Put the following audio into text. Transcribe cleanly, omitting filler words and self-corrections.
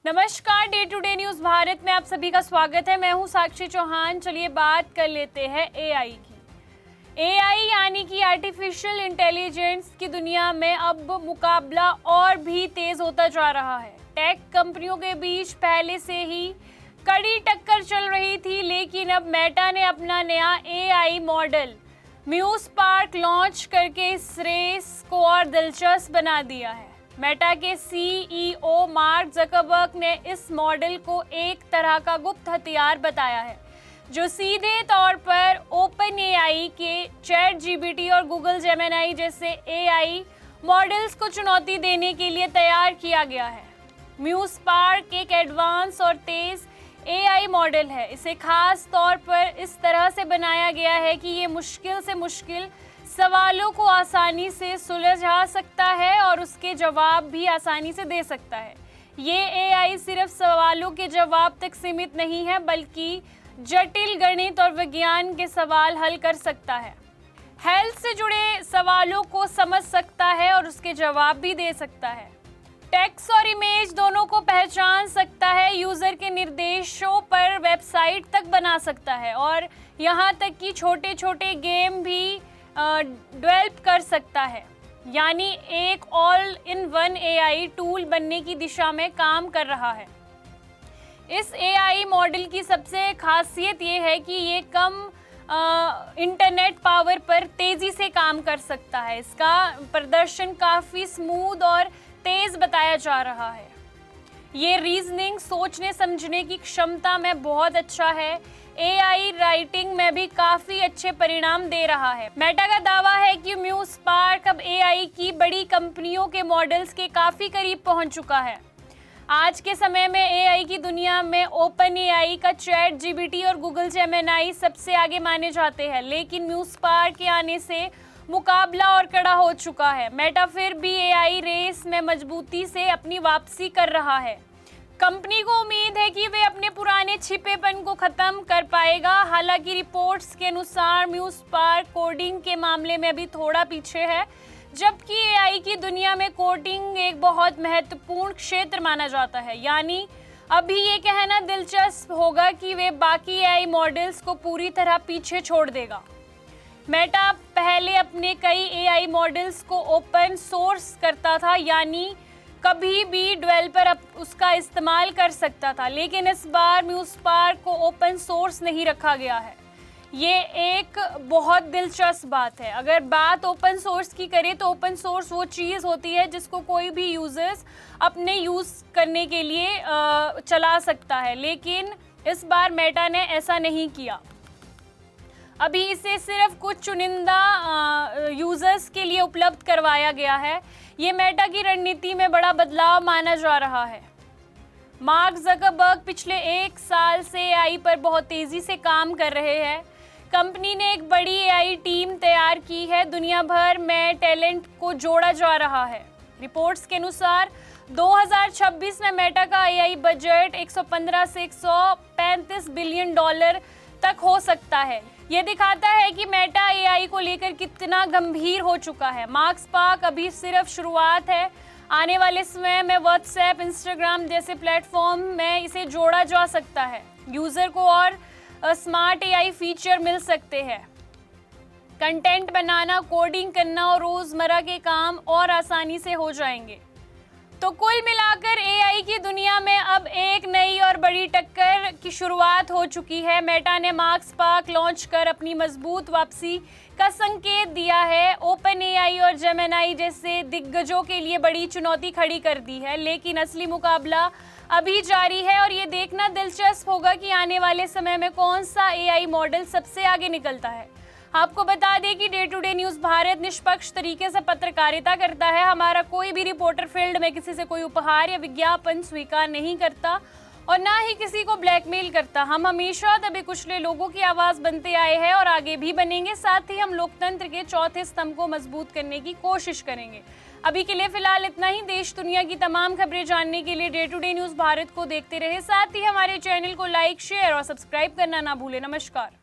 नमस्कार, day to day news Bharat में आप सभी का स्वागत है। मैं हूं साक्षी चौहान। चलिए बात कर लेते हैं एआई की। एआई यानी कि आर्टिफिशियल इंटेलिजेंस की दुनिया में अब मुकाबला और भी तेज होता जा रहा है। टेक कंपनियों के बीच पहले से ही कड़ी टक्कर चल रही थी, लेकिन अब मेटा ने अपना नया एआई मॉडल म्यूस्पार्क लॉन्च करके इस रेस को और दिलचस्प बना दिया है। मेटा के सीईओ मार्क ज़करबर्ग ने इस मॉडल को एक तरह का गुप्त हथियार बताया है, जो सीधे तौर पर ओपन एआई के चैट जीपीटी और गूगल जेमिनी जैसे एआई मॉडल्स को चुनौती देने के लिए तैयार किया गया है। म्यूस्पार्क एक एडवांस और तेज एआई मॉडल है। इसे खास तौर पर इस तरह से बनाया गया है कि ये मुश्किल से मुश्किल सवालों को आसानी से सुलझा सकता है और उसके जवाब भी आसानी से दे सकता है। ये एआई सिर्फ सवालों के जवाब तक सीमित नहीं है, बल्कि जटिल गणित और विज्ञान के सवाल हल कर सकता है। हेल्थ से जुड़े सवालों को समझ सकता है और उसके जवाब भी दे सकता है। टेक्स्ट और इमेज दोनों को पहचान सकता है। यूज़र के निर्देशों पर वेबसाइट तक बना सकता है और यहाँ तक कि छोटे छोटे गेम भी डेवलप कर सकता है। यानी एक all in one AI tool बनने की दिशा में काम कर रहा है। इस एआई मॉडल की सबसे खासियत ये है कि ये कम इंटरनेट पावर पर तेज़ी से काम कर सकता है। इसका प्रदर्शन काफ़ी स्मूथ और तेज़ बताया जा रहा है। ये रीजनिंग, सोचने समझने की क्षमता में बहुत अच्छा है। एआई राइटिंग में भी काफ़ी अच्छे परिणाम दे रहा है। मेटा का दावा है कि म्यूस्पार्क अब एआई की बड़ी कंपनियों के मॉडल्स के काफ़ी करीब पहुंच चुका है। आज के समय में एआई की दुनिया में ओपन एआई का चैट जीपीटी और गूगल जेमिनी सबसे आगे माने जाते हैं, लेकिन म्यूस्पार्क के आने से मुकाबला और कड़ा हो चुका है। मेटा फिर भी एआई रेस में मजबूती से अपनी वापसी कर रहा है। कंपनी को उम्मीद है कि वे अपने पुराने छिपेपन को खत्म कर पाएगा। हालांकि रिपोर्ट्स के अनुसार म्यूस्पार्क कोडिंग के मामले में भी थोड़ा पीछे है, जबकि एआई की दुनिया में कोडिंग एक बहुत महत्वपूर्ण क्षेत्र माना जाता है। यानी अभी ये कहना दिलचस्प होगा कि वे बाकी एआई मॉडल्स को पूरी तरह पीछे छोड़ देगा। मेटा पहले अपने कई एआई मॉडल्स को ओपन सोर्स करता था, यानी कभी भी डेवलपर उसका इस्तेमाल कर सकता था, लेकिन इस बार म्यूस्पार्क को ओपन सोर्स नहीं रखा गया है। ये एक बहुत दिलचस्प बात है। अगर बात ओपन सोर्स की करें तो ओपन सोर्स वो चीज़ होती है जिसको कोई भी यूजर्स अपने यूज़ करने के लिए चला सकता है, लेकिन इस बार मेटा ने ऐसा नहीं किया। अभी इसे सिर्फ कुछ चुनिंदा यूजर्स के लिए उपलब्ध करवाया गया है। ये मेटा की रणनीति में बड़ा बदलाव माना जा रहा है। मार्क ज़करबर्ग पिछले 1 साल से एआई पर बहुत तेज़ी से काम कर रहे हैं। कंपनी ने एक बड़ी एआई टीम तैयार की है। दुनिया भर में टैलेंट को जोड़ा जा रहा है। रिपोर्ट्स के अनुसार 2026 में मेटा का एआई बजट 115 से 135 बिलियन डॉलर तक हो सकता है। ये दिखाता है कि मेटा एआई को लेकर कितना गंभीर हो चुका है। म्यूस्पार्क अभी सिर्फ शुरुआत है। आने वाले समय में व्हाट्सएप, इंस्टाग्राम जैसे प्लेटफॉर्म में इसे जोड़ा जा सकता है। यूज़र को और स्मार्ट एआई फीचर मिल सकते हैं। कंटेंट बनाना, कोडिंग करना और रोज़मर्रा के काम और आसानी से हो जाएंगे। तो कुल मिलाकर एआई की दुनिया में अब एक नई और बड़ी टक्कर की शुरुआत हो चुकी है। मेटा ने म्यूस्पार्क लॉन्च कर अपनी मजबूत वापसी का संकेत दिया है। ओपन एआई और जेमिनी जैसे दिग्गजों के लिए बड़ी चुनौती खड़ी कर दी है, लेकिन असली मुकाबला अभी जारी है और ये देखना दिलचस्प होगा कि आने वाले समय में कौन सा एआई मॉडल सबसे आगे निकलता है। आपको बता दें कि day to day news Bharat निष्पक्ष तरीके से पत्रकारिता करता है। हमारा कोई भी रिपोर्टर फील्ड में किसी से कोई उपहार या विज्ञापन स्वीकार नहीं करता और ना ही किसी को ब्लैकमेल करता। हम हमेशा दबे कुचले लोगों की आवाज़ बनते आए हैं और आगे भी बनेंगे। साथ ही हम लोकतंत्र के चौथे स्तंभ को मजबूत करने की कोशिश करेंगे। अभी के लिए फिलहाल इतना ही। देश दुनिया की तमाम खबरें जानने के लिए day to day news Bharat को देखते रहे। साथ ही हमारे चैनल को लाइक, शेयर और सब्सक्राइब करना ना भूलें। नमस्कार।